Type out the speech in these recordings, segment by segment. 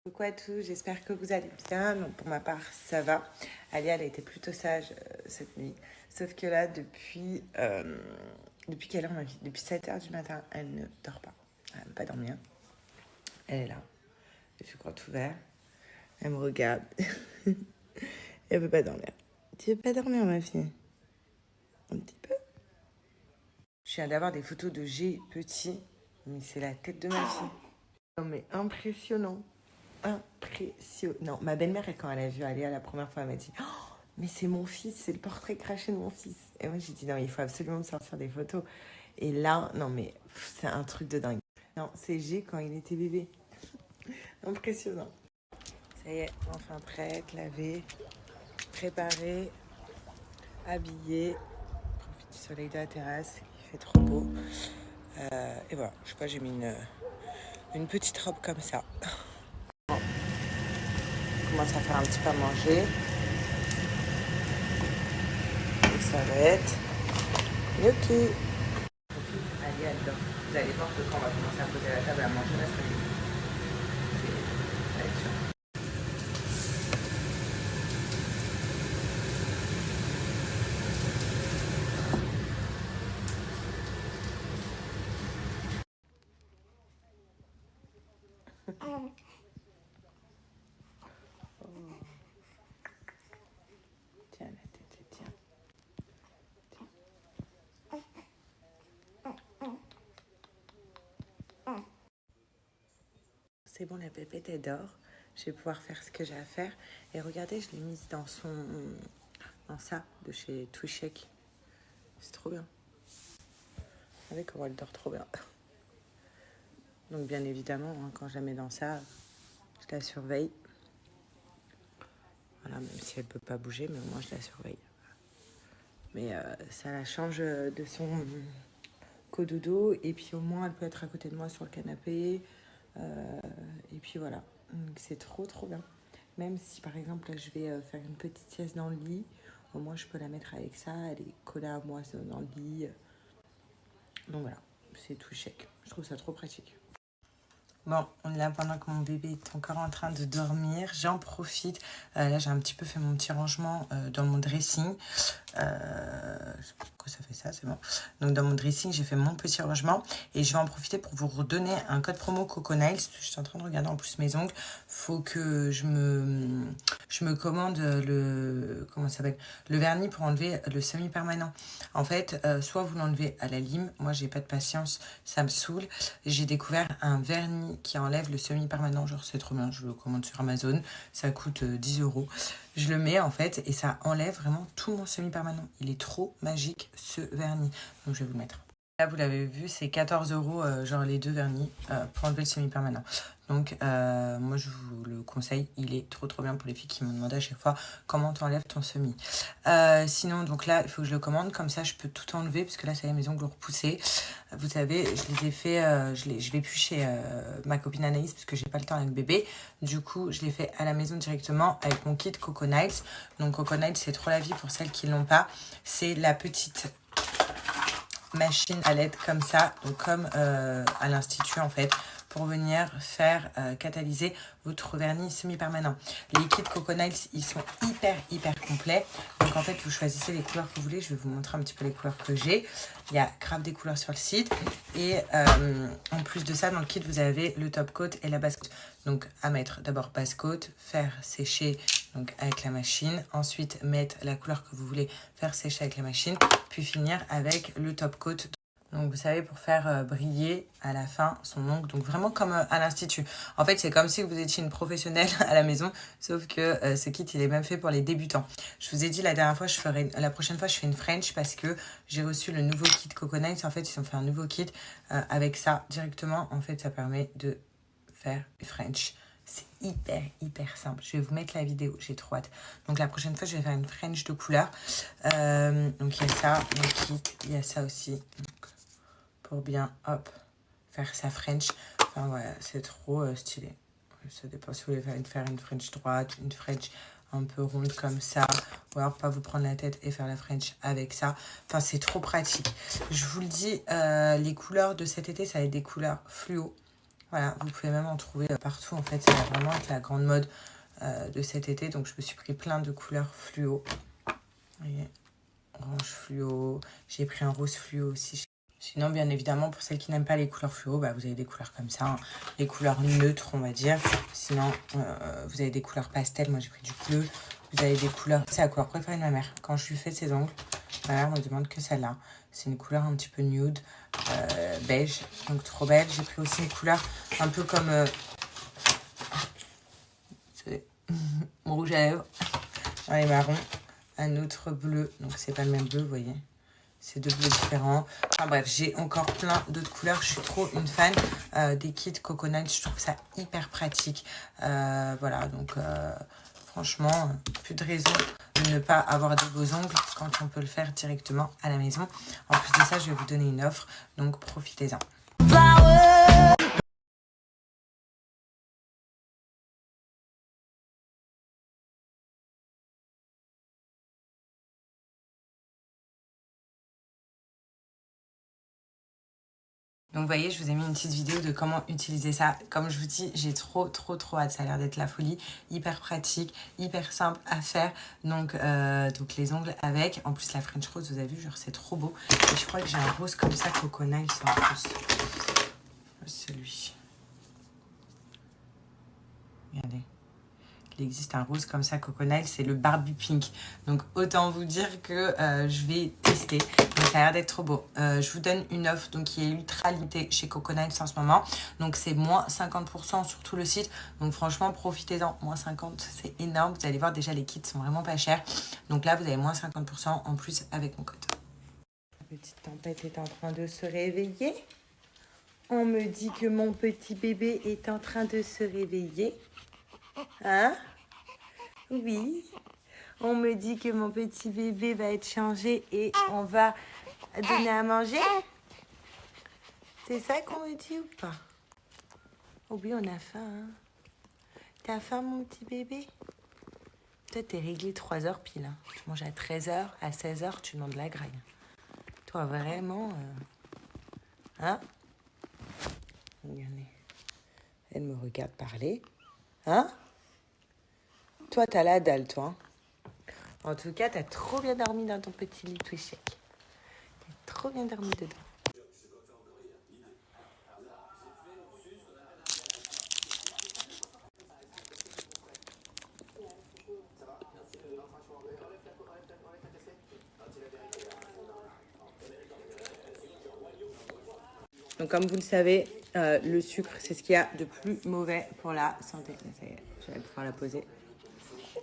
Coucou à tous, j'espère que vous allez bien. Donc pour ma part, ça va. Alia, elle a été plutôt sage cette nuit. Sauf que là, depuis quelle heure ma vie? Depuis 7 heures du matin, elle ne dort pas. Elle ne veut pas dormir. Elle est là. Elle fait grand ouvert. Elle me regarde. Elle veut pas dormir. Tu veux pas dormir, ma fille? Un petit peu. Je viens d'avoir des photos de G petit, mais c'est la tête de ma fille. Non mais impressionnant. Impressionnant. Ma belle-mère, quand elle a vu Alia la première fois, elle m'a dit: oh, mais c'est mon fils, c'est le portrait craché de mon fils. Et moi, j'ai dit: non, il faut absolument me sortir des photos. Et là, non, mais c'est un truc de dingue. Non, c'est G quand il était bébé. Impressionnant. Ça y est, enfin prête, lavée, préparée, habillée. Profite du soleil de la terrasse, il fait trop beau. Et voilà, je sais pas, j'ai mis une petite robe comme ça. On commence à faire un petit peu à manger. Et ça va être gnocchi. Allez, elle dort. Vous allez voir que quand on va commencer à poser la table à manger, là, ça va être sûr. Tiens, la tête, tiens. C'est bon, la pépette, elle dort. Je vais pouvoir faire ce que j'ai à faire. Et regardez, je l'ai mise dans ça, de chez Twishek. C'est trop bien. Vous savez comment elle dort trop bien. Donc, bien évidemment, hein, quand je la mets dans ça, je la surveille. Voilà, même si elle ne peut pas bouger, mais au moins, je la surveille. Mais ça la change de son cododo. Et puis, au moins, elle peut être à côté de moi sur le canapé. Et puis, voilà. Donc, c'est trop, trop bien. Même si, par exemple, là, je vais faire une petite sieste dans le lit, au moins, je peux la mettre avec ça. Elle est collée à moi dans le lit. Donc, voilà. C'est tout chèque. Je trouve ça trop pratique. Bon, on est là pendant que mon bébé est encore en train de dormir. J'en profite. Là, j'ai un petit peu fait mon petit rangement dans mon dressing. Je sais pas pourquoi ça fait ça, c'est bon. Donc, dans mon dressing, j'ai fait mon petit rangement. Et je vais en profiter pour vous redonner un code promo Coco Nails. Je suis en train de regarder en plus mes ongles. Faut que je me commande comment ça s'appelle, le vernis pour enlever le semi-permanent. En fait, soit vous l'enlevez à la lime. Moi, j'ai pas de patience. Ça me saoule. J'ai découvert un vernis qui enlève le semi-permanent. Genre, c'est trop bien. Je le commande sur Amazon. Ça coûte 10 €. Je le mets en fait et ça enlève vraiment tout mon semi-permanent. Il est trop magique ce vernis. Donc, je vais vous le mettre. Là, vous l'avez vu, c'est 14 €, genre les deux vernis, pour enlever le semi-permanent. Donc, moi, je vous le conseille. Il est trop, trop bien pour les filles qui m'ont demandé à chaque fois comment tu enlèves ton semi. Sinon, donc là, il faut que je le commande. Comme ça, je peux tout enlever parce que là, ça y est, mes ongles ont repoussé. Vous savez, je les ai fait, je vais plus chez ma copine Anaïs parce que j'ai pas le temps avec bébé. Du coup, je l'ai fait à la maison directement avec mon kit Coco Nails. Donc, Coco Nails, c'est trop la vie pour celles qui l'ont pas. C'est la petite machine à LED comme ça, donc comme à l'institut en fait, pour venir faire catalyser votre vernis semi-permanent. Les kits Coco Nails, ils sont hyper complets. Donc en fait, vous choisissez les couleurs que vous voulez. Je vais vous montrer un petit peu les couleurs que j'ai. Il y a grave des couleurs sur le site. Et en plus de ça, dans le kit, vous avez le top coat et la base coat. Donc à mettre d'abord base coat, faire sécher donc avec la machine. Ensuite, mettre la couleur que vous voulez faire sécher avec la machine. Puis finir avec le top coat. Donc, vous savez, pour faire briller à la fin son ongle. Donc, vraiment comme à l'institut. En fait, c'est comme si vous étiez une professionnelle à la maison. Sauf que ce kit, il est même fait pour les débutants. Je vous ai dit la dernière fois, la prochaine fois, je fais une French parce que j'ai reçu le nouveau kit Coco Nails. En fait, ils ont fait un nouveau kit avec ça directement. En fait, ça permet de faire une French. C'est hyper simple. Je vais vous mettre la vidéo, j'ai trop hâte. Donc la prochaine fois, je vais faire une French de couleur. Donc il y a ça, le kit, il y a ça aussi. Donc, pour bien, hop, faire sa French. Enfin voilà, c'est trop stylé. Ça dépend si vous voulez faire une French droite, une French un peu ronde comme ça. Ou alors pas vous prendre la tête et faire la French avec ça. Enfin, c'est trop pratique. Je vous le dis, les couleurs de cet été, ça va être des couleurs fluo. Voilà, vous pouvez même en trouver partout. En fait, ça va vraiment être la grande mode de cet été. Donc, je me suis pris plein de couleurs fluo. Vous voyez, orange fluo. J'ai pris un rose fluo aussi. Sinon, bien évidemment, pour celles qui n'aiment pas les couleurs fluo, bah, vous avez des couleurs comme ça. Hein, les couleurs neutres, on va dire. Sinon, vous avez des couleurs pastel. Moi, j'ai pris du bleu. Vous avez des couleurs... C'est la couleur préférée de ma mère. Quand je lui fais ses ongles, ma mère me demande que celle-là. C'est une couleur un petit peu nude, beige. Donc, trop belle. J'ai pris aussi une couleur un peu comme... mon rouge à lèvres. Dans les marrons. Un autre bleu. Donc, c'est pas le même bleu, vous voyez. C'est deux bleus différents. Enfin bref, j'ai encore plein d'autres couleurs. Je suis trop une fan des kits Coconut. Je trouve ça hyper pratique. Voilà, donc franchement, plus de raison de ne pas avoir des beaux ongles quand on peut le faire directement à la maison. En plus de ça, je vais vous donner une offre, donc profitez-en. Donc vous voyez, je vous ai mis une petite vidéo de comment utiliser ça. Comme je vous dis, j'ai trop hâte. Ça a l'air d'être la folie. Hyper pratique, hyper simple à faire. Donc les ongles avec. En plus, la French Rose, vous avez vu, genre c'est trop beau. Et je crois que j'ai un rose comme ça, Coconut, en plus. Celui. Regardez. Il existe un rose comme ça, Coconut, c'est le Barbie Pink. Donc autant vous dire que je vais tester. Donc ça a l'air d'être trop beau. Je vous donne une offre donc, qui est ultra limitée chez Coconut en ce moment. Donc c'est moins 50% sur tout le site. Donc franchement, profitez-en. Moins 50%, c'est énorme. Vous allez voir, déjà les kits sont vraiment pas chers. Donc là, vous avez moins 50% en plus avec mon code. La petite tempête est en train de se réveiller. On me dit que mon petit bébé est en train de se réveiller. Hein? Oui. On me dit que mon petit bébé va être changé et on va donner à manger. C'est ça qu'on me dit ou pas? Oh oui, on a faim. Hein? T'as faim, mon petit bébé? Toi, t'es réglé 3 heures pile. Hein. Tu manges à 13 heures, à 16 heures, tu demandes la graille. Toi, vraiment... Hein? Regardez. Elle me regarde parler. Hein? Toi, t'as la dalle, toi. En tout cas, t'as trop bien dormi dans ton petit lit tout chèque. T'as trop bien dormi dedans. Donc, comme vous le savez, le sucre, c'est ce qu'il y a de plus mauvais pour la santé. Ça y est, je vais pouvoir la poser.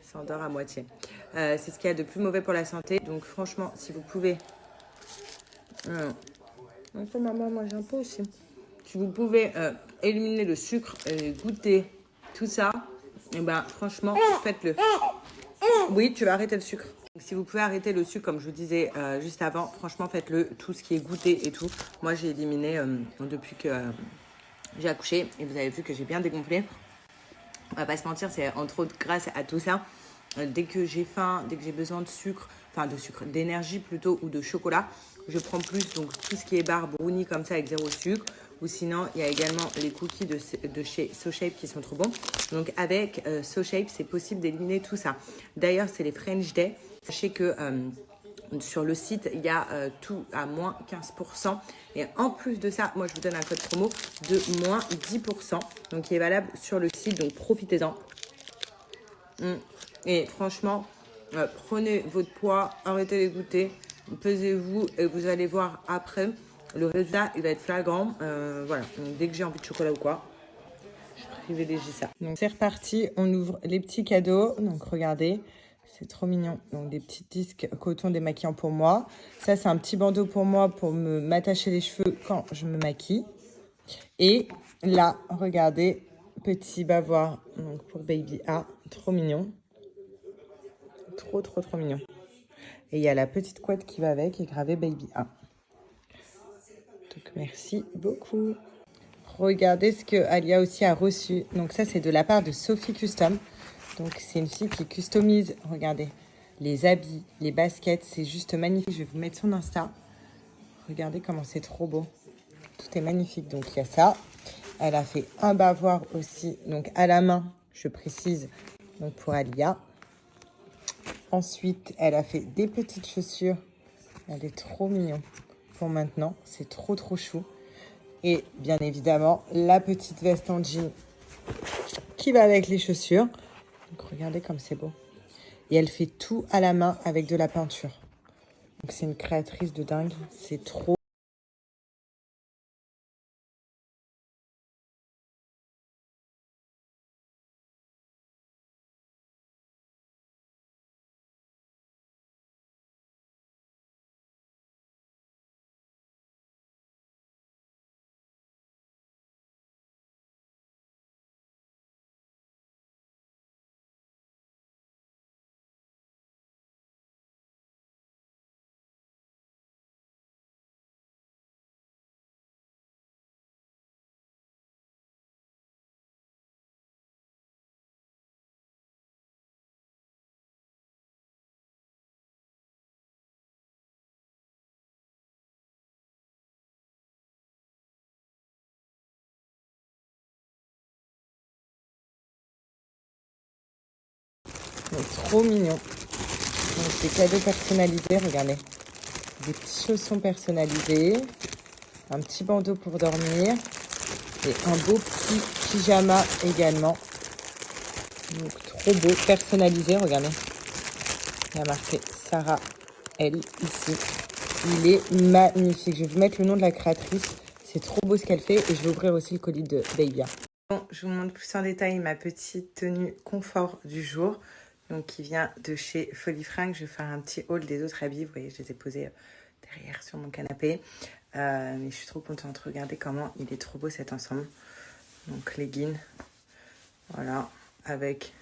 Ça endort à moitié. C'est ce qu'il y a de plus mauvais pour la santé. Donc, franchement, si vous pouvez... Enfin, maman, moi, j'ai un peu aussi. Si vous pouvez éliminer le sucre, goûter, tout ça, et ben, franchement, faites-le. Oui, tu vas arrêter le sucre. Si vous pouvez arrêter le sucre, comme je vous disais juste avant, franchement, faites-le. Tout ce qui est goûté et tout. Moi, j'ai éliminé depuis que j'ai accouché. Et vous avez vu que j'ai bien dégonflé. On va pas se mentir, c'est entre autres grâce à tout ça. Dès que j'ai faim, dès que j'ai besoin de sucre, d'énergie plutôt, ou de chocolat, je prends plus. Donc, tout ce qui est barre, brownie comme ça avec 0 sucre. Ou sinon, il y a également les cookies de chez SoShape qui sont trop bons. Donc, avec SoShape, c'est possible d'éliminer tout ça. D'ailleurs, c'est les French Day. Sachez que sur le site, il y a tout à moins 15%. Et en plus de ça, moi, je vous donne un code promo de moins 10%. Donc, qui est valable sur le site. Donc, profitez-en. Et franchement, prenez votre poids, arrêtez les goûter, pesez-vous et vous allez voir après. Le résultat, il va être flagrant. Voilà, donc, dès que j'ai envie de chocolat ou quoi, je privilégie ça. Donc c'est reparti, on ouvre les petits cadeaux. Donc regardez, c'est trop mignon. Donc des petits disques coton démaquillants pour moi. Ça, c'est un petit bandeau pour moi pour m'attacher les cheveux quand je me maquille. Et là, regardez, petit bavoir donc pour Baby A, trop mignon. Trop mignon. Et il y a la petite couette qui va avec, qui est gravée Baby A. Donc, merci beaucoup. Regardez ce que Alia aussi a reçu. Donc, ça, c'est de la part de Sophie Custom. Donc, c'est une fille qui customise, regardez, les habits, les baskets. C'est juste magnifique. Je vais vous mettre son Insta. Regardez comment c'est trop beau. Tout est magnifique. Donc, il y a ça. Elle a fait un bavoir aussi, donc à la main, je précise, donc pour Alia. Ensuite, elle a fait des petites chaussures. Elle est trop mignon pour maintenant. C'est trop chou. Et bien évidemment, la petite veste en jean qui va avec les chaussures. Donc regardez comme c'est beau. Et elle fait tout à la main avec de la peinture. Donc c'est une créatrice de dingue. C'est trop. Mais trop mignon. Donc des cadeaux personnalisés, regardez. Des petits chaussons personnalisés. Un petit bandeau pour dormir. Et un beau petit pyjama également. Donc trop beau, personnalisé, regardez. Il y a marqué Sarah L ici. Il est magnifique. Je vais vous mettre le nom de la créatrice. C'est trop beau ce qu'elle fait. Et je vais ouvrir aussi le colis de Davia. Bon, je vous montre plus en détail ma petite tenue confort du jour. Donc, qui vient de chez Folie Fringues. Je vais faire un petit haul des autres habits. Vous voyez, je les ai posés derrière sur mon canapé. Mais je suis trop contente. Regardez comment il est trop beau cet ensemble. Donc, leggings. Voilà. Avec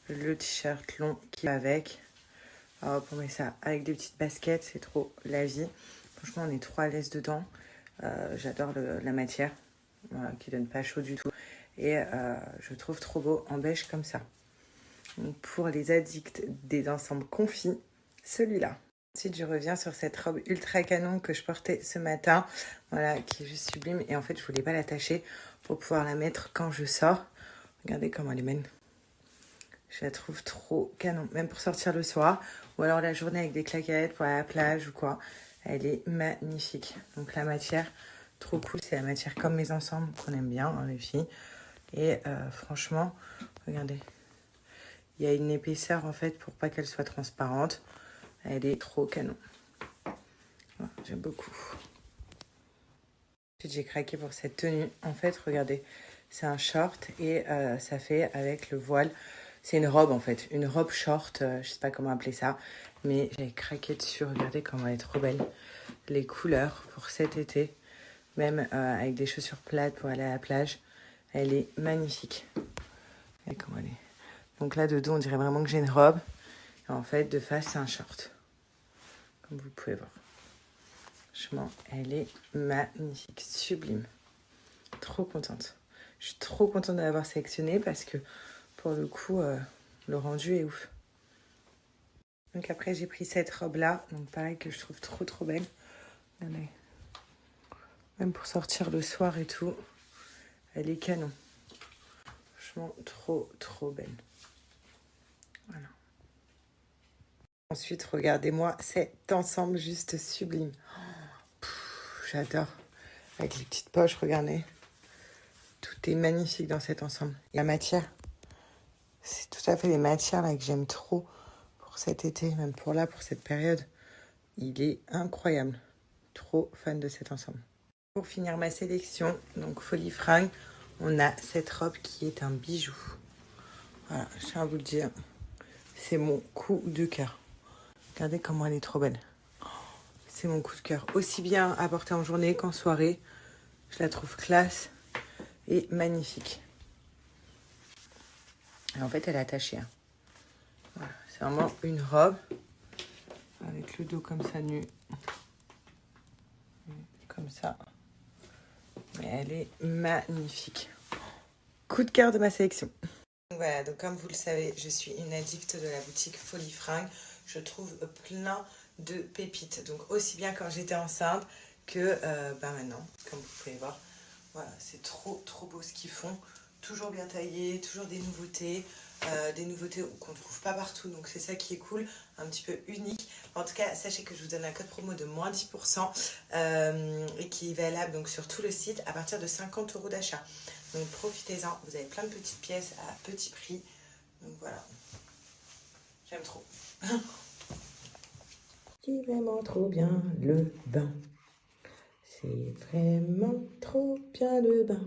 le t-shirt long qui va avec. Hop, on met ça avec des petites baskets. C'est trop la vie. Franchement, on est trop à l'aise dedans. J'adore la matière. Voilà, qui donne pas chaud du tout. Et je trouve trop beau en beige comme ça. Donc pour les addicts des ensembles confits, celui-là. Ensuite, je reviens sur cette robe ultra canon que je portais ce matin. Voilà, qui est juste sublime. Et en fait, je voulais pas l'attacher pour pouvoir la mettre quand je sors. Regardez comment elle est belle. Je la trouve trop canon. Même pour sortir le soir. Ou alors la journée avec des claquettes pour aller à la plage ou quoi. Elle est magnifique. Donc la matière, trop cool. C'est la matière comme mes ensembles qu'on aime bien, hein, les filles. Et franchement, regardez. Il y a une épaisseur en fait pour pas qu'elle soit transparente. Elle est trop canon. Voilà, j'aime beaucoup. Ensuite, j'ai craqué pour cette tenue. En fait, regardez, c'est un short et ça fait avec le voile. C'est une robe en fait, une robe short, je sais pas comment appeler ça. Mais j'ai craqué dessus, regardez comment elle est trop belle. Les couleurs pour cet été, même avec des chaussures plates pour aller à la plage. Elle est magnifique. Regardez comment elle est. Donc là, de dos, on dirait vraiment que j'ai une robe. Et en fait, de face, c'est un short. Comme vous pouvez voir. Franchement, elle est magnifique, sublime. Trop contente. Je suis trop contente de l'avoir sélectionnée parce que, pour le coup, le rendu est ouf. Donc après, j'ai pris cette robe-là. Donc pareil, que je trouve trop belle. Allez. Même pour sortir le soir et tout. Elle est canon. Franchement, trop belle. Voilà. Ensuite, regardez-moi cet ensemble juste sublime. J'adore. Avec les petites poches, regardez. Tout est magnifique dans cet ensemble. Et la matière, c'est tout à fait les matières là que j'aime trop pour cet été, même pour là, pour cette période. Il est incroyable. Trop fan de cet ensemble. Pour finir ma sélection, donc Folie Fringues, on a cette robe qui est un bijou. Voilà, je tiens à vous le dire. C'est mon coup de cœur. Regardez comment elle est trop belle. C'est mon coup de cœur. Aussi bien à porter en journée qu'en soirée. Je la trouve classe et magnifique. Et en fait, elle est attachée. Hein. Voilà, c'est vraiment une robe avec le dos comme ça nu. Comme ça. Mais elle est magnifique. Coup de cœur de ma sélection. Voilà, donc comme vous le savez, je suis une addicte de la boutique Folie Fringues. Je trouve plein de pépites. Donc aussi bien quand j'étais enceinte que maintenant, comme vous pouvez voir. Voilà, c'est trop beau ce qu'ils font. Toujours bien taillé, toujours des nouveautés qu'on ne trouve pas partout, donc c'est ça qui est cool, un petit peu unique. En tout cas, sachez que je vous donne un code promo de moins 10% et qui est valable donc sur tout le site à partir de 50 € d'achat. Donc profitez-en, vous avez plein de petites pièces à petit prix. Donc voilà, j'aime trop. C'est vraiment trop bien le bain. C'est vraiment trop bien le bain.